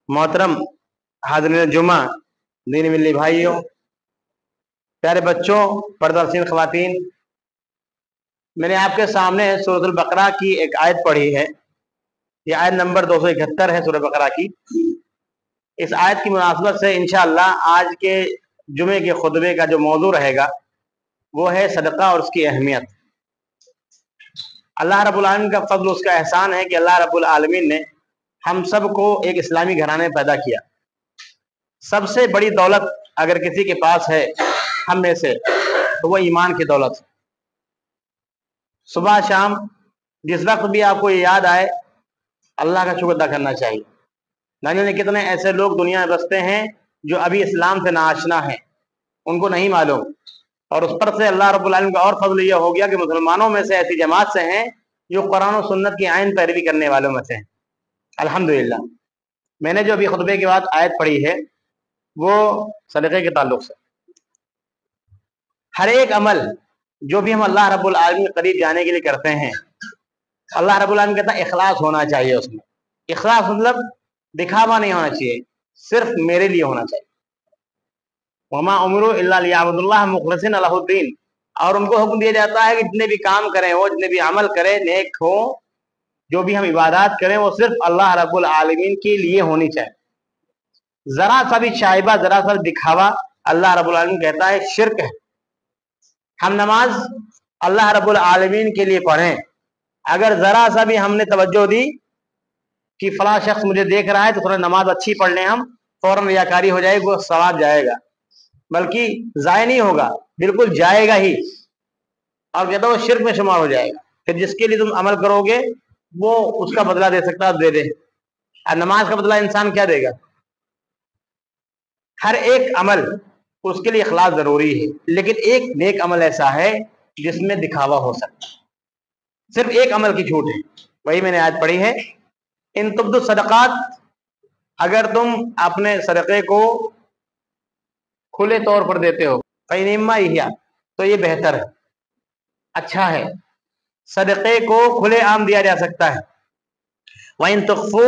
मोहतरम हाज़रीन जुमा, दीनी मिल्ली भाइयों, प्यारे बच्चों, पर्दानशीन ख़वातीन, मैंने आपके सामने सूरह अल बकरा की एक आयत पढ़ी है। ये आयत नंबर 271 है सूरह बकरा की। इस आयत की मुनासबत से इंशाअल्लाह आज के जुमे के खुतबे का जो मौजू रहेगा वो है सदका और उसकी अहमियत। अल्लाह रब्बुल आलमीन का फज़ल, उसका एहसान है कि अल्लाह रब्बुल आलमीन ने हम सब को एक इस्लामी घराने में पैदा किया। सबसे बड़ी दौलत अगर किसी के पास है हम में से, तो वो ईमान की दौलत है। सुबह शाम जिस वक्त भी आपको ये याद आए, अल्लाह का शुक्र अदा करना चाहिए। न जाने कितने ऐसे लोग दुनिया में बसते हैं जो अभी इस्लाम से नाआशना हैं, उनको नहीं मालूम, और उस पर से अल्लाह रब्बुल आलमीन का और फजल यह हो गया कि मुसलमानों में से ऐसी जमात से हैं जो कुरान और सुन्नत की आइन पैरवी करने वालों में से हैं। अल्हम्दुलिल्लाह। मैंने जो अभी खुतबे के बाद आयत पढ़ी है वो सदक़े के ताल्लुक से। हर एक अमल जो भी हम अल्लाह रब्बुल आलमीन के करीब जाने के लिए करते हैं, अल्लाह रब्बुल आलमीन कहता है इखलास होना चाहिए उसमें। इखलास मतलब दिखावा नहीं होना चाहिए, सिर्फ मेरे लिए होना चाहिए। वमा उमिरू इल्ला लियअबुदुल्लाह मुखलिसीन लहुद्दीन, और उनको हुक्म दिया जाता है कि जितने भी काम करें वो, जितने भी अमल करें, नेक हो, जो भी हम इबादत करें वो सिर्फ अल्लाह रब्बुल आलमीन के लिए होनी चाहिए। जरा सा भी शाइबा, जरा सा दिखावा, अल्लाह रब्बुल आलमीन कहता है शिर्क है। हम नमाज अल्लाह रब्बुल आलमीन के लिए पढ़ें, अगर जरा सा भी हमने तवज्जो दी कि फला शख्स मुझे देख रहा है तो थोड़ा नमाज अच्छी पढ़ लें, हम फौरन रियाकारी हो जाएगी, वो सवाब जाएगा, बल्कि जाया नहीं होगा, बिल्कुल जाएगा ही, और कहता वो शिर्क में शुमार हो जाएगा। फिर जिसके लिए तुम अमल करोगे वो उसका बदला दे सकता है, दे दे। और नमाज का बदला इंसान क्या देगा? हर एक अमल उसके लिए इखलास जरूरी है, लेकिन एक नेक अमल ऐसा है जिसमें दिखावा हो सकता है। सिर्फ एक अमल की छूट है, वही मैंने आज पढ़ी है। इन तुब्दु सदकात, अगर तुम अपने सदक़े को खुले तौर पर देते हो, फ़इनिम्मा हिया, तो ये बेहतर है, अच्छा है। सदक़े को खुले आम दिया जा सकता है। वइन तुख्फू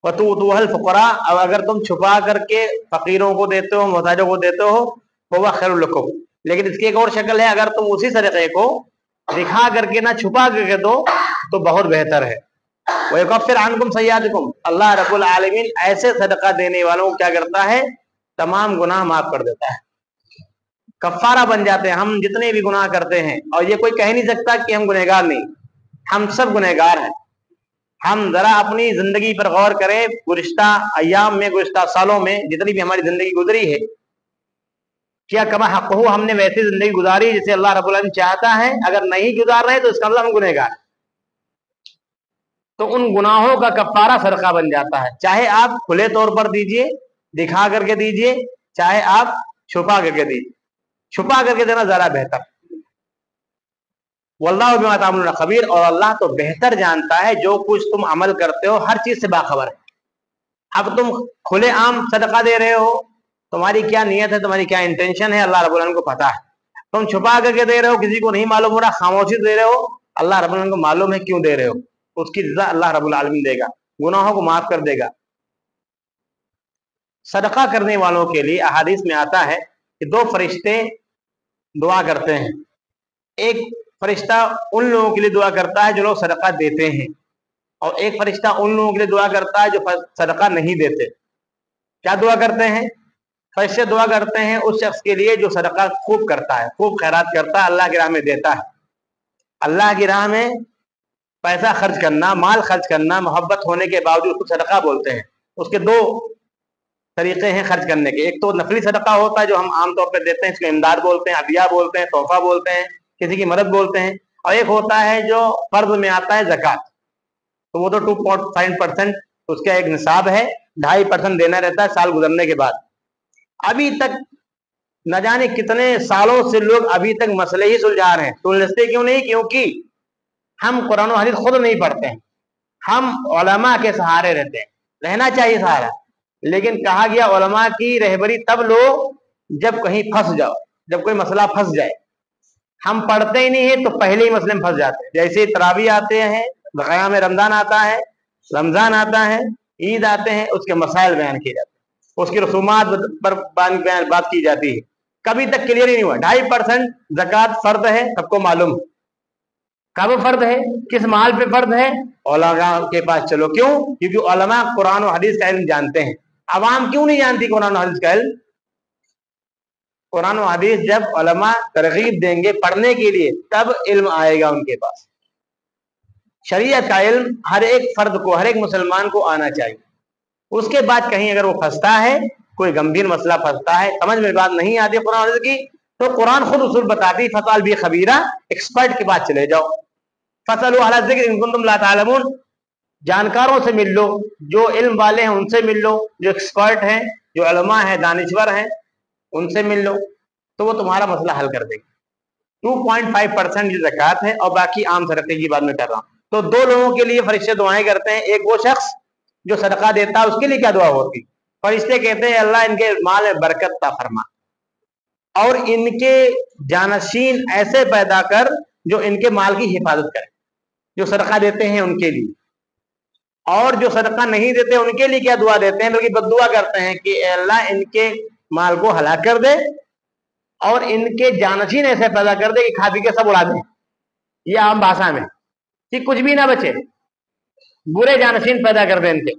वतुअल फुकरा, अब अगर तुम छुपा करके फकीरों को देते हो, मोहताजों को देते हो, वह खैरुल लकुम। लेकिन इसकी एक और शक्ल है, अगर तुम उसी सदक़े को दिखा करके ना छुपा करके दो तो बहुत बेहतर है। वह युकफ्फिर अन्कुम सय्यातिकुम, अल्लाह रब्बुल आलमीन ऐसे सदका देने वालों को क्या करता है? तमाम गुनाह माफ कर देता है, कफ्फारा बन जाते हैं। हम जितने भी गुनाह करते हैं, और ये कोई कह नहीं सकता कि हम गुनहगार नहीं, हम सब गुनहगार हैं। हम जरा अपनी जिंदगी पर गौर करें, गुज़िश्ता अय्याम में, गुज़िश्ता सालों में जितनी भी हमारी जिंदगी गुजरी है, क्या कमा हक़हू हमने वैसी जिंदगी गुजारी जैसे अल्लाह रब्बुल आलमीन चाहता है? अगर नहीं गुजार रहे तो इसका मतलब हम गुनहगार। तो उन गुनाहों का कफ्फारा सदका बन जाता है। चाहे आप खुले तौर पर दीजिए, दिखा करके दीजिए, चाहे आप छुपा करके दीजिए। छुपा करके देना ज्यादा बेहतर। वल्लाहु बिमा तामलून खबीर, और अल्लाह तो बेहतर जानता है, जो कुछ तुम अमल करते हो हर चीज से बाखबर है। अब तुम खुले आम सदका दे रहे हो, तुम्हारी क्या नियत है, तुम्हारी क्या इंटेंशन है, अल्लाह रब्बुल आलमीन को पता है। तुम छुपा करके दे रहे हो, किसी को नहीं मालूम हो रहा, खामोशी दे रहे हो, अल्लाह रब्बुल आलमीन को मालूम है क्यों दे रहे हो। उसकी सज़ा अल्लाह रब्बुल आलमीन देगा, गुनाहों को माफ कर देगा। सदका करने वालों के लिए अहादीस में आता है कि दो फरिश्ते दुआ करते हैं। एक फरिश्ता उन लोगों के लिए दुआ करता है जो लोग सदका देते हैं, और एक फरिश्ता उन लोगों के लिए दुआ करता है जो सदका नहीं देते। क्या दुआ करते हैं? फरिश्ते दुआ करते हैं उस शख्स के लिए जो सदका खूब करता है, खूब खैरात करता है, अल्लाह की राह में देता है। अल्लाह की राह में पैसा खर्च करना, माल खर्च करना, मोहब्बत होने के बावजूद उसको सदका बोलते हैं। उसके दो तरीके हैं खर्च करने के। एक तो नफली सदका होता है जो हम आमतौर पर देते हैं, इसको इमदाद बोलते हैं, हदिया बोलते हैं, तोहफा बोलते हैं, किसी की मदद बोलते हैं। और एक होता है जो फर्ज में आता है, ज़कात। तो वो तो 2.5% उसका एक निसाब है, 2.5% देना रहता है साल गुजरने के बाद। अभी तक न जाने कितने सालों से लोग अभी तक मसले ही सुलझा रहे हैं। सुलझते क्यों नहीं? क्योंकि हम कुरान और हदीस खुद नहीं पढ़ते हैं, हम उलमा के सहारे रहते हैं। रहना चाहिए सहारा, लेकिन कहा गया उलमा की रहबरी तब लो जब कहीं फंस जाओ, जब कोई मसला फंस जाए। हम पढ़ते ही नहीं है तो पहले ही मसले में फंस जाते हैं। जैसे तरावी आते हैं, क़याम में रमजान आता है, रमजान आता है, عید آتے ہیں اس کے مسائل بیان کیے جاتے ہیں، اس کی رسومات پر بات کی جاتی ہے. کبھی تک کلیئر ہی نہیں ہوا. 2.5% زکوٰۃ فرض ہے، سب کو معلوم. کب فرض ہے، کس مال پہ فرض ہے؟ علماء کے پاس چلو. کیوں؟ کیونکہ علماء قرآن و حدیث کا علم جانتے ہیں. عوام کیوں نہیں جانتی قرآن و حدیث کا علم؟ قرآن و حدیث جب علماء ترغیب دیں گے پڑھنے کے لیے تب علم آئے گا ان کے پاس. شریعت کا علم ہر ایک فرد کو، ہر ایک مسلمان کو آنا چاہیے. اس کے بعد کہیں اگر وہ پھنستا ہے، کوئی گمبھیر مسئلہ پھنستا ہے، سمجھ میں بات نہیں آتی قرآن حدیث کی، تو قرآن خود اصول بتاتی، فَاسْأَلْ بِهِ خَبِيرًا، ایکسپرٹ کے پاس چلے جاؤ. فَاسْأَلُوا أَهْلَ الذِّكْرِ إِن كُنتُمْ لَا تَعْلَمُونَ، جانکاروں سے مل لو، جو علم والے ہیں ان سے مل لو، جو ایکسپرٹ ہیں، جو علماء ہیں، دانشور ہیں، ان سے مل لو تو وہ تمہارا مسئلہ حل کر دے گی. 2.5% یہ زکوٰۃ ہے اور باقی عام صدقے کی بات میں کر رہا ہوں. تو دو لوگوں کے لیے فرشتے دعائیں کرتے ہیں. ایک وہ شخص جو صدقہ دیتا ہے، اس کے لیے کیا دعا ہوتی؟ فرشتے کہتے ہیں اللہ ان کے مال میں برکت عطا فرما اور ان کے جانشین ایسے پیدا کر جو ان کے مال کی حفاظت کرے. جو صدقہ دیتے ہیں ان کے لیے، اور جو صدقہ نہیں دیتے ان کے لیے کیا دعا دیتے ہیں؟ بلکہ بد دعا کرتے ہیں کہ اے اللہ ان کے مال کو ہلاک کر دے اور ان کے جانشین ایسے پیدا کر دے کہ کھا پی کے سب اڑا دیں. یہ عام بھاشا میں کہ کچھ بھی نہ بچے، برے جانشین پیدا کر دیں ان کے.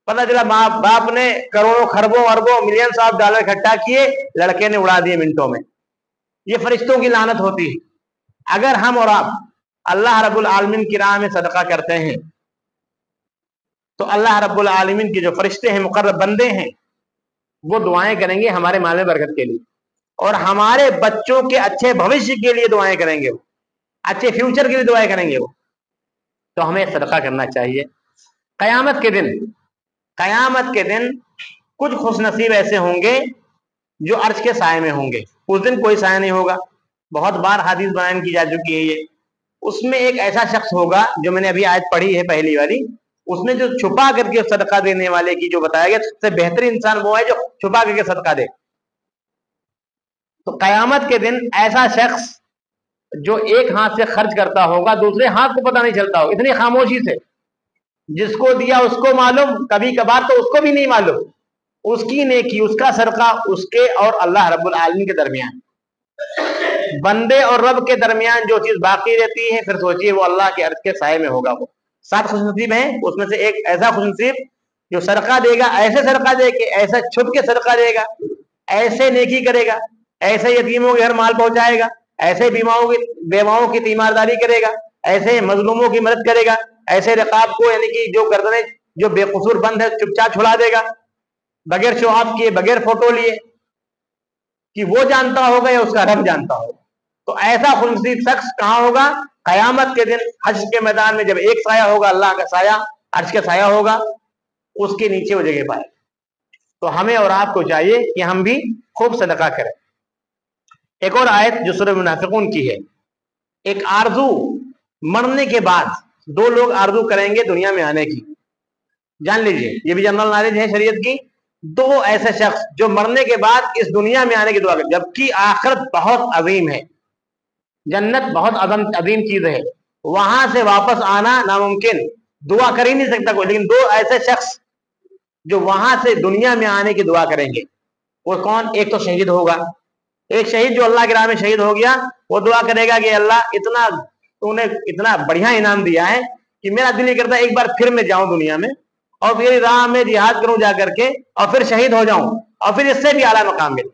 پتہ چلا ماں باپ نے کروڑوں خربوں اربوں ملینز آف ڈالر اکٹھا کیے، لڑکے نے اڑا دیے منٹوں میں. یہ فرشتوں کی لعنت ہوتی ہے. اگر ہم اور آپ اللہ رب العالمین کی راہ میں صدقہ کرتے ہیں تو اللہ رب العالمین کے جو فرشتے ہیں، مقرب بندے ہیں، وہ دعائیں کریں گے ہمارے مال میں برکت کے لیے اور ہمارے بچوں کے اچھے بھوشیہ کے لیے دعائیں کریں گے، وہ اچھے فیوچر کے لیے دعائیں کریں گے وہ. تو ہمیں صدقہ کرنا چاہیے. قیامت کے دن کچھ خوش نصیب ایسے ہوں گے جو عرش کے سائے میں ہوں گے. اس دن کوئی سایہ نہیں ہوگا. بہت بار حدیث بیان کی جا چکی ہے یہ. اس میں ایک ایسا شخص ہوگا جو میں نے ابھی آیت پڑھی ہے پہلی والی، اس میں جو چھپا کر کے صدقہ دینے والے کی جو بتایا گیا، سب سے بہترین انسان وہ ہے جو چھپا کر کے صدقہ دے. تو قیامت کے دن ایسا شخص جو ایک ہاتھ سے خرچ کرتا ہوگا دوسرے ہاتھ کو پتہ نہیں چلتا ہوگا، اتنی خاموشی سے. جس کو دیا اس کو معلوم، کبھی کبھار تو اس کو بھی نہیں معلوم. اس کی نیکی، اس کا صدقہ اس کے اور اللہ رب العالمین کے درمیان، بندے اور رب کے درمیان جو چیز باقی رہتی ہے، پھر سوچئے وہ اللہ کے عرش کے سائے میں ہوگا. وہ 7 خوش نصیب ہیں، اس میں سے ایک ایسا خوش نصیب جو صدقہ دے گا، ایسے صدقہ دے کے، ایسا چھپ کے صدقہ دے گا، ایسے نیکی کرے گا، ایسے یتیموں کے گھر مال پہنچائے گا، ایسے بیواؤں کی تیمارداری کرے گا، ایسے مظلوموں کی مدد کرے گا، ایسے رقاب کو یعنی کہ جو گردنیں جو بے قصور بند ہے چپ چاپ چھڑا دے گا، بغیر شو آف کیے، بغیر فوٹو لیے، کہ وہ جانتا ہوگا یا اس کا رب جانتا ہوگا. تو ایسا خوش نصیب شخص کہاں ہوگا؟ قیامت کے دن حشر کے میدان میں، جب ایک سایہ ہوگا اللہ کا سایہ، عرش کا سایہ ہوگا، اس کے نیچے وہ جگہ پائے. تو ہمیں اور آپ کو چاہیے کہ ہم بھی خوب صدقہ کریں. ایک اور آیت جو سورہ منافقون کی ہے، ایک آرزو مرنے کے بعد 2 لوگ آرزو کریں گے دنیا میں آنے کی. جان لیجئے یہ بھی جنرل نالج ہے شریعت کی. 2 ایسے شخص جو مرنے کے بعد اس دنیا میں آنے کی دعا کریں، جبکہ آخرت بہت عظیم ہے، جنت بہت عظیم چیز ہے، وہاں سے واپس آنا ناممکن، دعا کر ہی نہیں سکتا کوئی. لیکن 2 ایسے شخص جو وہاں سے دنیا میں آنے کی دعا کریں گے، وہ کون؟ ایک تو شہید ہوگا. ایک شہید جو اللہ کی راہ میں شہید ہو گیا، وہ دعا کرے گا کہ اللہ تو نے اتنا بڑھیا انعام دیا ہے کہ میرا دل یہ کرتا ہے ایک بار پھر میں جاؤں دنیا میں اور میری راہ میں جہاد کروں جا کر کے اور پھر شہید ہو جاؤں اور پھر اس سے بھی اعلیٰ مقام ملے.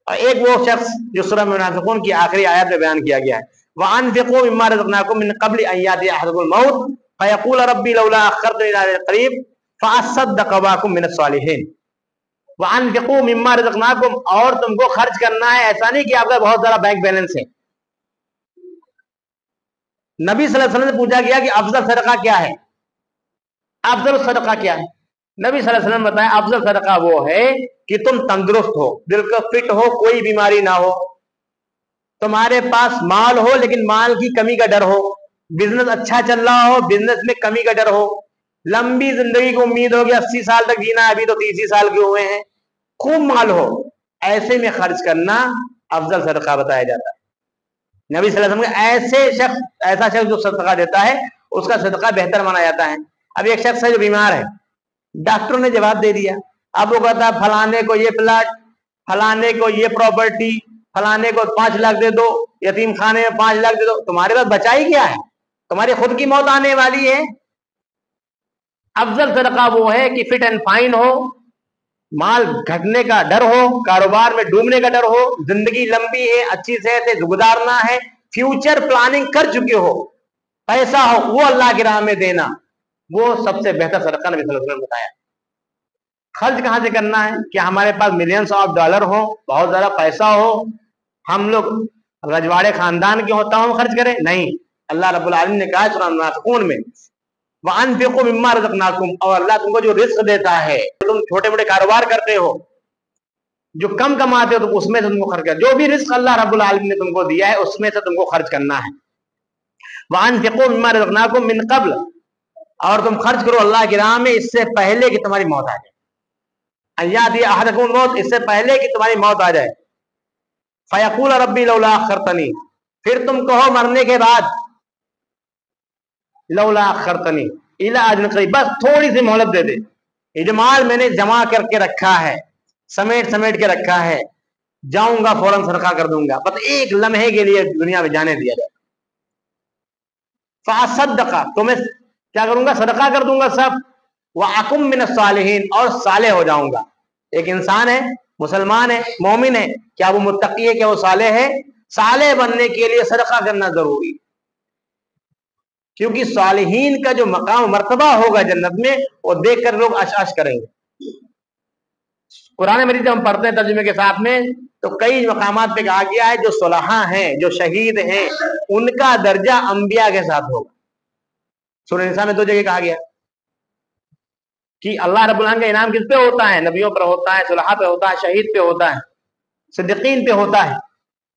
اور ایک وہ شخص جو سورہ منافقون کی آخری آیت میں بیان کیا گیا ہے، وَأَنفِقُوا مِمَّا رَزَقْنَاكُم مِّن قَبْلِ أَن يَأْتِيَ أَحَدَكُمُ الْمَوْتُ فَيَقُولَ رَبِّ لَوْلَا أَخَّرْتَنِي إِلَىٰ أَجَلٍ قَرِيبٍ فَأَصَّدَّقَ وَأَكُن مِّنَ الصَّالِحِينَ. وَأَنفِقُوا مِمَّا رَزَقْنَاكُم، اور تم کو خرچ کرنا ہے، ایسا نہیں کہ آپ کا بہت زیادہ بینک بیلنس ہے. نبی صلی اللہ علیہ وسلم سے پوچھا گیا کہ افضل صدقہ کیا ہے؟ افضل صدقہ کیا ہے؟ نبی صلی اللہ علیہ وسلم بتائیں افضل صدقہ وہ ہے کہ تم تندرست ہو، بالکل فٹ ہو، کوئی بیماری نہ ہو، تمہارے پاس مال ہو لیکن مال کی کمی کا ڈر ہو، بزنس اچھا چل رہا ہو، بزنس میں کمی کا ڈر ہو، لمبی زندگی کو امید ہو کہ 80 سال تک جینا، ابھی تو 30 سال کے ہوئے ہیں، خوب مال ہو، ایسے میں خرچ کرنا افضل صدقہ بتایا جاتا ہے. نبی صلی اللہ علیہ وسلم ایسا شخص جو صدقہ دیتا ہے اس کا صدقہ بہتر مانا جاتا ہے. اب ایک شخص ہے جو بیمار ہے، डॉक्टरों ने जवाब दे दिया। अब वो कहता है फलाने को ये प्लाट, फलाने को ये प्रॉपर्टी, फलाने को 5 लाख दे दो, यतीम खाने में 5 लाख दे दो। तुम्हारे पास बचा ही क्या है? तुम्हारी खुद की मौत आने वाली है। अफजल सदका वो है कि फिट एंड फाइन हो, माल घटने का डर हो, कारोबार में डूबने का डर हो, जिंदगी लंबी है, अच्छी सेहत है, गुजारना है, फ्यूचर प्लानिंग कर चुके हो, पैसा हो, वो अल्लाह की राह में देना, वो सबसे बेहतर सदका नबी सल्लल्लाहु अलैहि वसल्लम ने बताया। खर्च कहां से करना है? क्या हमारे पास मिलियंस ऑफ डॉलर हो, बहुत ज्यादा पैसा हो, हम लोग रजवाड़े खानदान के होता हो खर्च करें? नहीं। अल्लाह रब्बुल आलमीन ने कहा सूरह मुनाफिकून में, वअनफिकू मिम्मा रज़क़नाकुम, और अल्लाह तुमको जो रिस्क देता है, तुम छोटे मोटे कारोबार करते हो, जो कम कमाते हो, तो उसमें से तुमको खर्च कर, जो भी रिस्क अल्लाह रब्बुल आलमीन ने तुमको दिया है उसमें से तुमको खर्च करना है। वअनफिकू मिम्मा रज़क़नाकुम मिन क़ब्ल, और तुम खर्च करो अल्लाह की राह में इससे पहले कि तुम्हारी मौत आ जाए। अय्याति अहदकुम मौत, इससे पहले कि तुम्हारी मौत आ जाए। फयक़ूल रब्बी लौला अख़्खरतनी, फिर तुम कहो मरने के बाद, लौला अख़्खरतनी इला अजल क़रीब, बस थोड़ी सी मोहलत दे दे, ये जो माल मैंने जमा करके रखा है, समेट समेट के रखा है, जाऊंगा फौरन सदका कर दूंगा, बस एक लम्हे के लिए दुनिया में जाने दिया जाए। फ़असद्दक़, तुम्हें क्या करूंगा? सदका कर दूंगा सब। वअकुम मिनस सालिहीन, और साले हो जाऊंगा। एक इंसान है, मुसलमान है, मोमिन है, क्या वो मुत्तकी है? क्या वो साले है? साले बनने के लिए सदका करना जरूरी, क्योंकि सालिहीन का जो मकाम मर्तबा होगा जन्नत में, वो देखकर लोग अश अश करेंगे। कुरान मजीद हम पढ़ते हैं तर्जुमे के साथ में, तो कई मकामात पे कहा गया है जो सुलहा हैं, जो शहीद हैं, उनका दर्जा अंबिया के साथ होगा। सूरह निसा में 2 जगह कहा गया कि अल्लाह रब्बुल आलमीन का इनाम किस पे होता है? नबियों पर होता है, सुलहा पे होता है, शहीद पे होता है, सिद्दीकीन पे होता है।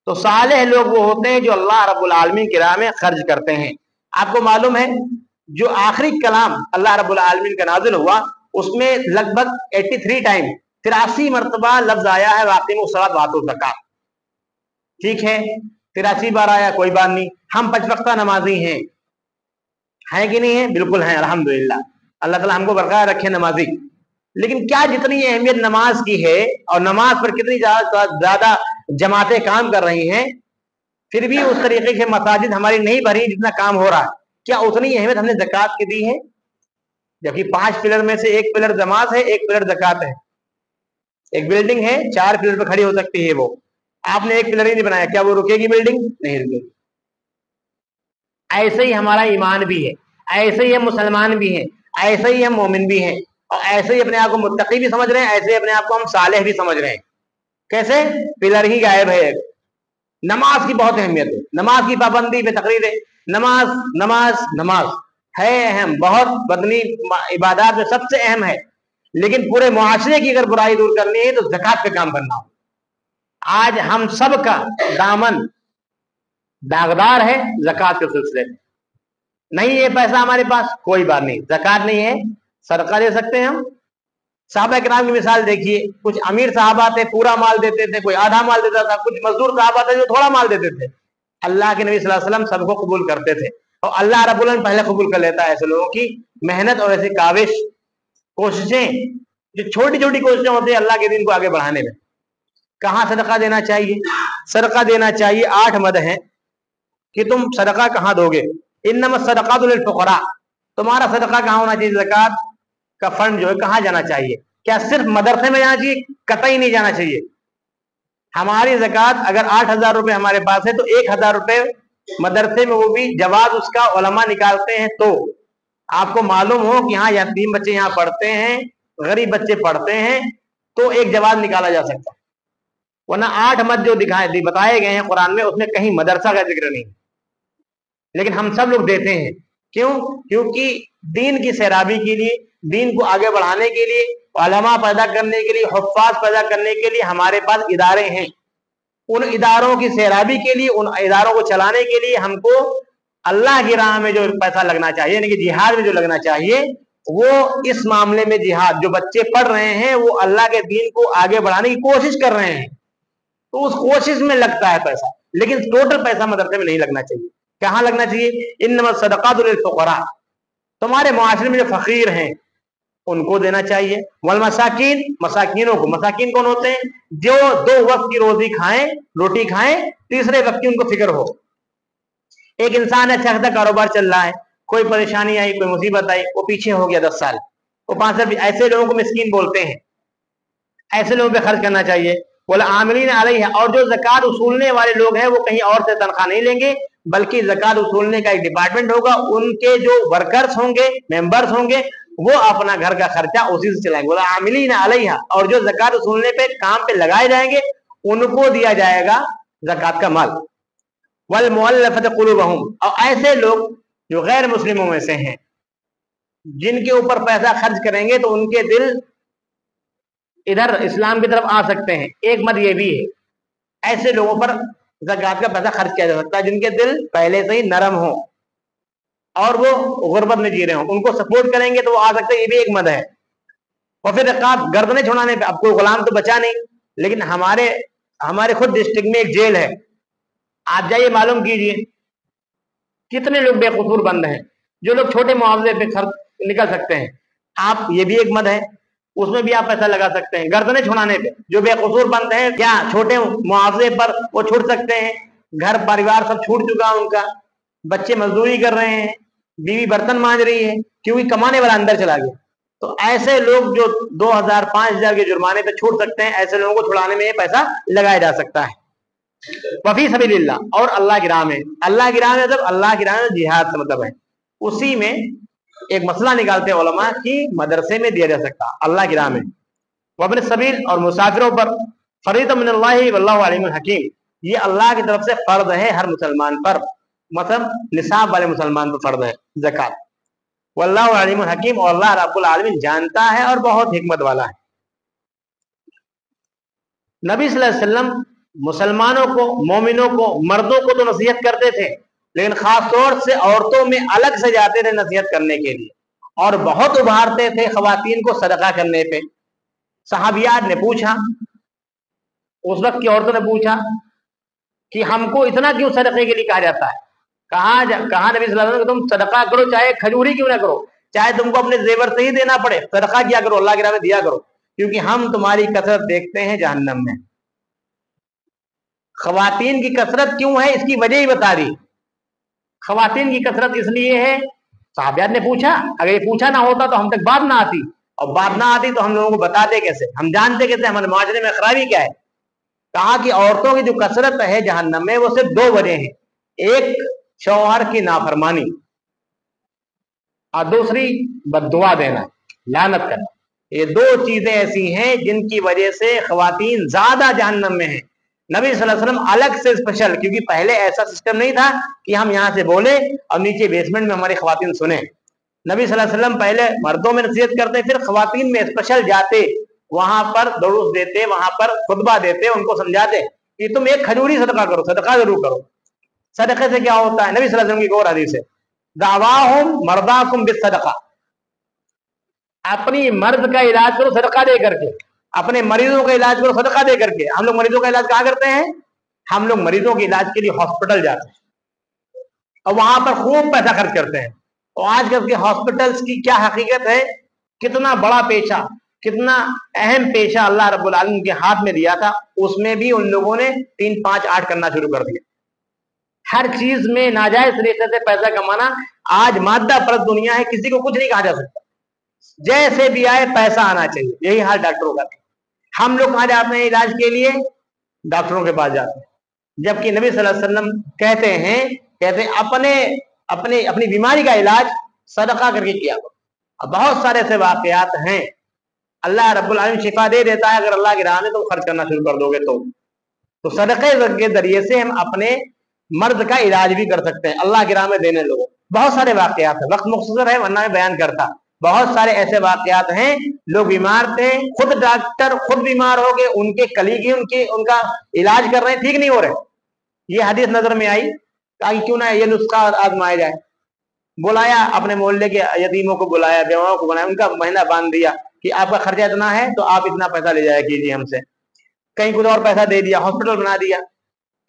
तो सालेह लोग वो होते हैं जो अल्लाह रब्बुल आलमीन की राह में खर्च करते हैं। आपको मालूम है जो आखिरी कलाम अल्लाह रब्बुल आलमीन का नाज़िल हुआ, उसमें लगभग 83 टाइम, 83 मरतबा लफ्ज आया है वाक़िमुस सलात वातुज़ ज़कात। ठीक है, 83 बार आया, कोई बात नहीं। हम 5 वक्ता नमाजी हैं कि नहीं है? बिल्कुल हैं, अल्हम्दुलिल्लाह। अल्लाह ताला हमको बरकरार रखे नमाजी। लेकिन क्या जितनी अहमियत नमाज की है, और नमाज पर कितनी ज्यादा जमातें काम कर रही हैं, फिर भी उस तरीके से मसाजिद हमारी नहीं भरी जितना काम हो रहा है, क्या उतनी अहमियत हमने ज़कात की दी है? जबकि 5 पिलर में से एक पिलर नमाज है, एक पिलर ज़कात है। एक बिल्डिंग है, 4 पिलर पर खड़ी हो सकती है, वो आपने एक पिलर ही नहीं बनाया, क्या वो रुकेगी बिल्डिंग? नहीं रुकेगी। ऐसे ही हमारा ईमान भी है, ऐसे ही हम मुसलमान भी हैं, ऐसे ही हम मोमिन भी हैं, और ऐसे ही अपने आप को मुत्तकी भी समझ रहे हैं, ऐसे ही अपने आप को हम सालेह भी समझ रहे हैं। कैसे? पिलर ही गायब है। नमाज की बहुत अहमियत है, नमाज की पाबंदी में तकरीर है, नमाज नमाज नमाज है अहम, बहुत बदनी इबादत में सबसे अहम है। लेकिन पूरे मुआशरे की अगर बुराई दूर करनी है तो ज़कात पे काम करना हो। आज हम सब का दामन दागदार है ज़कात के सिलसिले में। नहीं है पैसा हमारे पास, कोई बात नहीं, ज़कात नहीं है, सदका दे सकते हैं हम। साहबा किराम की मिसाल देखिए, कुछ अमीर साहबा थे पूरा माल देते थे, कोई आधा माल देता था, कुछ मजदूर साहबा थे जो थोड़ा माल देते थे। अल्लाह के नबी सल्लल्लाहु अलैहि वसल्लम सबको कबूल करते थे, और अल्लाह रब्बुल आलमीन पहले कबूल कर लेता है ऐसे लोगों की मेहनत और ऐसी काविश कोशिशें, जो छोटी छोटी कोशिशें होती है अल्लाह के दीन को आगे बढ़ाने में। कहाँ सदका देना चाहिए? सदका देना चाहिए, 8 मद है कि तुम सदका कहाँ दोगे। इन्नमा सदकातु लिल फुक़रा, तुम्हारा सदका कहाँ होना चाहिए? ज़कात का फंड जो है कहाँ जाना चाहिए? क्या सिर्फ मदरसे में जाना चाहिए? कतई नहीं जाना चाहिए। हमारी ज़कात अगर 8,000 रुपए हमारे पास है तो 1,000 रुपए मदरसे में, वो भी जवाब उसका उलमा निकालते हैं। तो आपको मालूम हो कि हाँ यतीम बच्चे यहाँ पढ़ते हैं, गरीब बच्चे पढ़ते हैं, तो एक जवाब निकाला जा सकता है। वरना 8 मद जो बताए गए हैं कुरान में, उसमें कहीं मदरसा का जिक्र नहीं। लेकिन हम सब लोग देते हैं, क्यों? क्योंकि दीन की सैराबी के लिए, दीन को आगे बढ़ाने के लिए, उलमा पैदा करने के लिए, हुफ्फाज पैदा करने के लिए हमारे पास इदारे हैं। उन इदारों की सैराबी के लिए, उन इदारों को चलाने के लिए हमको अल्लाह की राह में जो पैसा लगना चाहिए, यानी कि जिहाद में जो लगना चाहिए, वो इस मामले में जिहाद, जो बच्चे पढ़ रहे हैं वो अल्लाह के दीन को आगे बढ़ाने की कोशिश कर रहे हैं, तो उस कोशिश में लगता है पैसा। लेकिन टोटल पैसा मदरसे में नहीं लगना चाहिए। कहाँ लगना चाहिए? इन्नमा सदकातु लिल फुक़रा, तुम्हारे मुआशरे में जो फकीर हैं, उनको देना चाहिए। वल मसाकीन, मसाकीनों को, मसाकीन कौन होते हैं? जो 2 वक्त की रोटी खाएं, तीसरे वक्त की उनको फिक्र हो। एक इंसान अच्छा खासा कारोबार चल रहा है, कोई परेशानी आई, कोई मुसीबत आई, वो पीछे हो गया 10 साल, वो 5 साल, ऐसे लोगों को मिस्कीन बोलते हैं। ऐसे लोगों पे खर्च करना चाहिए। बोला आमिलीन अलैहा, और जो ज़कात उसूलने वाले लोग हैं वो कहीं और से तनख्वाह नहीं लेंगे, बल्कि ज़कात उसूलने का एक डिपार्टमेंट होगा, उनके जो वर्कर्स होंगे, मेंबर्स होंगे, वो अपना घर का खर्चा उसी से चलाएंगे। बोला आमिलीन अलैहा, और जो ज़कात उसूलने पे काम पे लगाए जाएंगे उनको दिया जाएगा ज़कात का माल। वल मुअल्लफत कुलूबहुम, और ऐसे लोग जो गैर मुस्लिमों में से हैं, जिनके ऊपर पैसा खर्च करेंगे तो उनके दिल इधर इस्लाम की तरफ आ सकते हैं। एक मत ये भी है, ऐसे लोगों पर ज़कात का पैसा खर्च किया जा सकता है जिनके दिल पहले से ही नरम हो और वो गुर्बत में जी रहे हो, उनको सपोर्ट करेंगे तो वो आ सकते हैं। ये भी एक मत है। और फिर रकाब, गर्दनें छुड़ाने पे, अब कोई गुलाम तो बचा नहीं, लेकिन हमारे खुद डिस्ट्रिक्ट में एक जेल है, आप जाइए मालूम कीजिए कितने लोग बेकसूर बंद हैं, जो लोग छोटे मुआवजे पे खर्च निकल सकते हैं। आप, ये भी एक मद है, उसमें भी आप पैसा लगा सकते हैं। गर्दनें छुड़ाने पे जो बेकसूर बंद हैं, क्या छोटे मुआवजे पर वो छूट सकते हैं, घर परिवार सब छूट चुका उनका, बच्चे मजदूरी कर रहे हैं, बीवी बर्तन मांज रही है, क्योंकि कमाने वाला अंदर चला गया। तो ऐसे लोग जो 2000 5000 के जुर्माने पे छूट सकते हैं, ऐसे लोगों को छुड़ाने में ये पैसा लगाया जा सकता है। वफी सबीलिल्लाह, और अल्लाह की राह में, अल्लाह की राह में मतलब अल्लाह की राह में जिहाद से मतलब है। उसी में एक मसला निकालते हैं उलमा कि मदरसे में दिया जा सकता अल्लाह की राह में। वब्न सबील, और मुसाफिरों पर, फरीदा मिनल्लाहि वल्लाहु अलीमुल हकीम, ये अल्लाह की तरफ से फर्ज है हर मुसलमान पर, मतलब निसाब वाले मुसलमान पर फर्ज है ज़कात। वल्लाहु अलीमुल हकीम, और अल्लाह रब्बुल आलमीन जानता है और बहुत हिकमत वाला है। नबी सल्लल्लाहु अलैहि वसल्लम मुसलमानों को, मोमिनों को, मर्दों को तो नसीहत करते थे, लेकिन खास तौर से औरतों में अलग से जाते थे नसीहत करने के लिए, और बहुत उभारते थे खवातीन को सदका करने पे। सहाबियात ने पूछा, उस वक्त की औरतों ने पूछा कि हमको इतना क्यों सदके के लिए कहा जाता है? कहा नबी सल्लल्लाहु अलैहि वसल्लम, तुम सदका करो, चाहे खजूरी क्यों ना करो, चाहे तुमको अपने जेवर से ही देना पड़े, सदका किया करो, अल्लाह की राह में दिया करो, क्योंकि हम तुम्हारी कसरत देखते हैं जहन्नम में। खवातीन की कसरत क्यों है, इसकी वजह ही बता दी। खवातीन की कसरत इसलिए है, साहबियात ने पूछा, अगर ये पूछा ना होता तो हम तक बात ना आती, और बात ना आती तो हम लोगों को बताते कैसे, हम जानते कैसे हमारे माशरे में खराबी क्या है। कहा कि औरतों की जो कसरत है जहन्नम में, वो सिर्फ 2 वजह हैं, एक शौहर की नाफरमानी, और दूसरी बद्दुआ देना, लानत करना। ये 2 चीजें ऐसी हैं जिनकी वजह से खवातीन ज्यादा जहन्नम में है। नबी सल्लल्लाहु अलैहि वसल्लम अलग से स्पेशल, क्योंकि पहले ऐसा सिस्टम नहीं था कि हम यहाँ से बोले और नीचे बेसमेंट में हमारी खवातीन सुने। नबी सल्लल्लाहु अलैहि वसल्लम पहले मर्दों में नसीहत करते, फिर खवातीन में स्पेशल जाते, वहां पर दुरूस देते, वहां पर खुतबा देते, उनको समझाते कि तुम एक खजूरी सदका करो, सदका जरूर करो। सदक़े से क्या होता है? नबी सल्लल्लाहु अलैहि वसल्लम की एक और हदीस है, दावाहुम मर्दाकुम बिस्सदका, अपनी मर्द का इलाज करो सदका दे करके, अपने मरीजों का इलाज करो सदका दे करके। हम लोग मरीजों का इलाज कहाँ करते हैं? हम लोग मरीजों के इलाज के लिए हॉस्पिटल जाते हैं और वहां पर खूब पैसा खर्च करते हैं। और आजकल के हॉस्पिटल्स की क्या हकीकत है, कितना बड़ा पेशा, कितना अहम पेशा अल्लाह रब्बुल आलमीन के हाथ में दिया था, उसमें भी उन लोगों ने 3 5 8 करना शुरू कर दिया। हर चीज में नाजायज तरीके से पैसा कमाना। आज मादा परस्त दुनिया है, किसी को कुछ नहीं कहा जा सकता, जैसे भी आए पैसा आना चाहिए, यही हाल डॉक्टरों का। हम लोग कहाँ जाते हैं इलाज के लिए? डॉक्टरों के पास जाते हैं, जबकि नबी सल्लल्लाहु अलैहि वसल्लम कहते हैं अपनी बीमारी का इलाज सदका करके किया करो। अब बहुत सारे ऐसे वाकयात हैं, अल्लाह रब्बुल आलमीन शिफा दे देता है अगर अल्लाह की राह में तुम खर्च करना शुरू कर दोगे तो सदक़े के जरिए से हम अपने मर्द का इलाज भी कर सकते हैं, अल्लाह की राह में देने लोगों। बहुत सारे वाकयात है, वक्त मुख्तसर है वरना मैं बयान करता। बहुत सारे ऐसे वाकयात हैं, लोग बीमार थे, खुद डॉक्टर खुद बीमार हो गए, उनके कलीग ही उनका इलाज कर रहे हैं, ठीक नहीं हो रहे। ये हदीस नजर में आई, ताकि क्यों ना ये नुस्खा आजमाया जाए। बुलाया अपने मोहल्ले के यतीमों को, बुलाया बेवाओं को, बुलाया, उनका महीना बांध दिया कि आपका खर्चा इतना है तो आप इतना पैसा ले जाया कीजिए हमसे। कहीं कुछ और पैसा दे दिया, हॉस्पिटल बना दिया,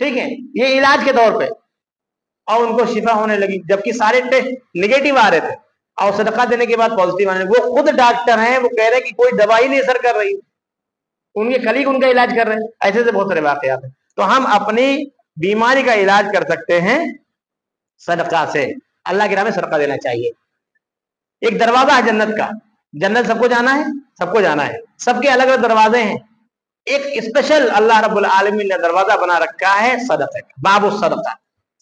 ठीक है, ये इलाज के तौर पे, और उनको शिफा होने लगी, जबकि सारे टेस्ट निगेटिव आ रहे थे। اور सदका देने के बाद पॉजिटिव आने, वो खुद डॉक्टर हैं, वो कह रहे हैं कि कोई दवाई नहीं असर कर रही, उनके कलीग उनका इलाज कर रहे हैं। ऐसे से बहुत सारे वाकयात हैं। तो हम अपनी बीमारी का इलाज कर सकते हैं सदका से। अल्लाह की राह में सदका देना चाहिए। एक दरवाजा है जन्नत का, जन्नत सबको जाना है, सबको जाना है, सबके अलग अलग दरवाजे हैं। एक स्पेशल अल्लाह रब्बुल आलमीन ने दरवाजा बना रखा है सदका का, बाबु सदका।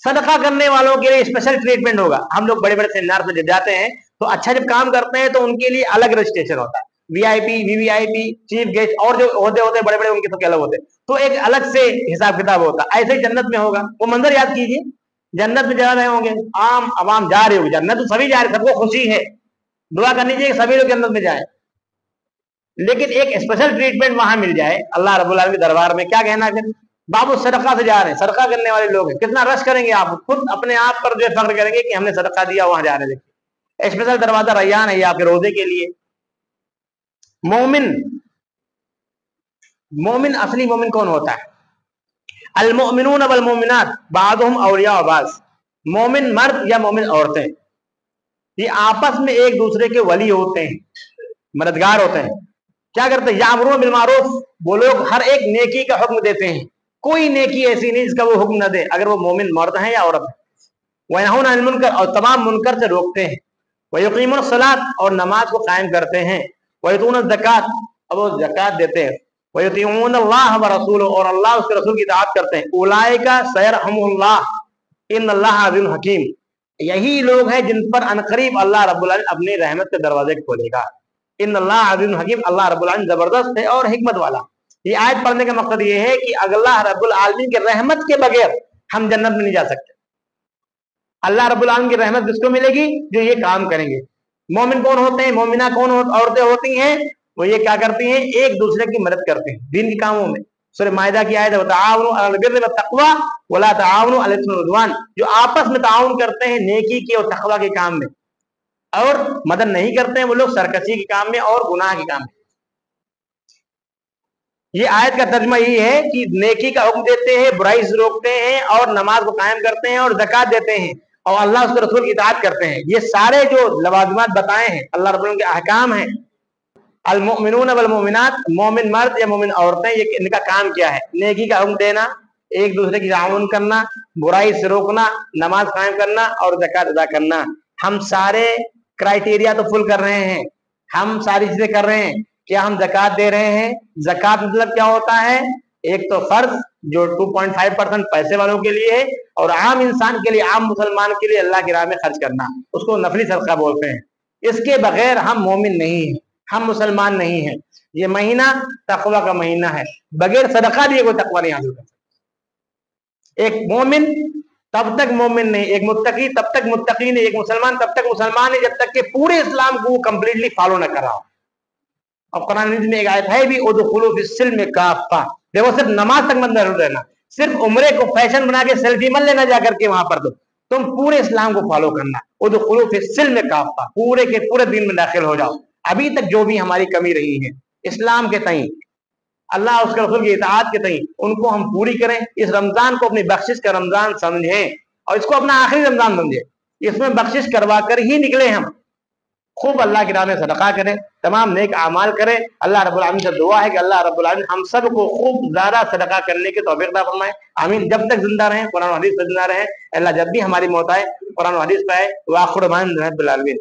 सदका करने वालों के लिए स्पेशल ट्रीटमेंट होगा। हम लोग बड़े बड़े सेमिनार में जब जाते हैं तो अच्छा जब काम करते हैं तो उनके लिए अलग रजिस्ट्रेशन होता है, वीआईपी, वीवीआईपी, चीफ गेस्ट, और जो होते होते बड़े बड़े उनके सबके अलग होते हैं, तो एक अलग से हिसाब किताब होता है। ऐसे ही जन्नत में होगा। वो मंजर याद कीजिए, जन्नत में जा रहे होंगे, आम आवाम जा रही होगी जन्नत, तो सभी जा रहे, सबको खुशी है, दुआ करनी चाहिए कि सभी लोग जन्नत में जाए। लेकिन एक स्पेशल ट्रीटमेंट वहां मिल जाए अल्लाह रब्बुल आलमीन के दरबार में, क्या कहना फिर? बाबू सदका से जा रहे हैं, सदका करने वाले लोग हैं, कितना रश करेंगे, आप खुद अपने आप पर जो फख्र करेंगे कि हमने सदका दिया, वहां जा रहे हैं। देखिए स्पेशल दरवाजा रैयान है ये आपके रोजे के लिए। मोमिन, मोमिन असली मोमिन कौन होता है? अल मोमिनून वल मोमिनात बादुहुम औलिया व बाज़। मोमिन मर्द या मोमिन औरतें ये आपस में एक दूसरे के वली होते हैं, मददगार होते हैं। क्या करते हैं? यामुरून बिल मारूफ, वो लोग हर एक नेकी का हुक्म देते हैं। कोई नेकी ऐसी नहीं जिसका वो हुक्म न दे, अगर वो मोमिन मर्द है या औरत है। वयनहूना अनिल मुनकर, और तमाम मुनकर से रोकते हैं। वयुकीमुन सलात, और नमाज को कायम करते हैं। वयुतून ज़कात, अब वो ज़कात देते हैं। वयुतीऊन अल्लाह व रसूलहू, और अल्लाह उसके रसूल की इताअत करते हैं। उलाइका सयरहमुल्लाह इन्नल्लाह अज़ीज़ुन हकीम, यही लोग हैं जिन पर अनकरीब अल्लाह रब्बुल आलमीन अपनी रहमत के दरवाजे खोलेगा। इन्नल्लाह अज़ीज़ुन हकीम, अल्लाह रब्बुल आलमीन जबरदस्त है और हिकमत वाला। ये आयत पढ़ने का मकसद ये है कि अल्लाह रब्बुल आलमीन की रहमत के बगैर हम जन्नत में नहीं जा सकते। अल्लाह रब्बुल आलमीन की रहमत किसको मिलेगी? जो ये काम करेंगे। मोमिन कौन होते हैं? मोमिना कौन औरतें होती हैं? वो ये क्या करती हैं? एक दूसरे की मदद करते हैं दीन के कामों में। सूरह माइदा की आयत है, वतआवनु अलल बिर्रि वत्तक़वा वला तआवनु अलल इस्मि वल उद्वान, जो आपस में ताउन करते हैं नेकी के और तक़वा के काम में, और मदद नहीं करते हैं वो लोग सरकशी के काम में और गुनाह के काम में। ये आयत का तर्जुमा यही है कि नेकी का हुक्म देते हैं, बुराई से रोकते हैं, और नमाज को कायम करते हैं, और ज़कात देते हैं, और अल्लाह उसके रसूल की इताअत करते हैं। ये सारे जो लवाज़िमात बताए हैं अल्लाह रब्बुल आलमीन के अहकाम हैं। अल मोमिनून वल मोमिनात, मोमिन मर्द या मोमिन औरतें, ये इनका काम क्या है? नेकी का हुक्म देना, एक दूसरे की ताउन करना, बुराई से रोकना, नमाज कायम करना, और ज़कात अदा करना। हम सारे क्राइटेरिया तो फुल कर रहे हैं, हम सारी चीजें कर रहे हैं। क्या हम ज़कात दे रहे हैं? ज़कात मतलब क्या होता है? एक तो फर्ज जो 2.5% पैसे वालों के लिए है, और आम इंसान के लिए, आम मुसलमान के लिए अल्लाह की राह में खर्च करना, उसको नफली सदका बोलते हैं। इसके बगैर हम मोमिन नहीं हैं, हम मुसलमान नहीं हैं। ये महीना तकवा का महीना है, बगैर सदका दिए कोई तकवा नहीं हासिल कर सकता। एक मोमिन तब तक मोमिन नहीं, एक मुत्तकी तब तक मुत्तकी नहीं, एक मुसलमान तब तक मुसलमान है जब तक कि पूरे इस्लाम को वो कंप्लीटली फॉलो न कर रहा हो। और कुरान में एक आयत है भी, उदखुलू फिस्सिल्म काफ़ा, देखो सिर्फ नमाज तक मत रहना, सिर्फ उम्रे को फैशन बना के सेल्फी मत लेना जाकर के वहां पर, तुम पूरे इस्लाम को फॉलो करना। उदखुलू फिस्सिल्म काफ़ा, पूरे के पूरे दिन में दाखिल हो जाओ। अभी तक जो भी हमारी कमी रही है इस्लाम के तई, अल्लाह उसके रसूल की इताअत के तई, उनको हम पूरी करें। इस रमजान को अपनी बख्शिश का रमजान समझें, और इसको अपना आखिरी रमजान समझे। इसमें बख्शिश करवा कर ही निकले हम। खूब अल्लाह की राह में सदका करें, तमाम नेक आमाल करें। अल्लाह रब्बुल आलमीन से दुआ है कि अल्लाह रब्बुल आलमीन हम सब को खूब ज्यादा सदका करने की तौफीक अता फरमाए। आमीन। जब तक जिंदा रहें, कुरान और हदीस पे जिंदा रहें। अल्लाह जब भी हमारी मौत आए कुरान और हदीस पे आए। व आखिर दावाना रब्बिल आलमीन।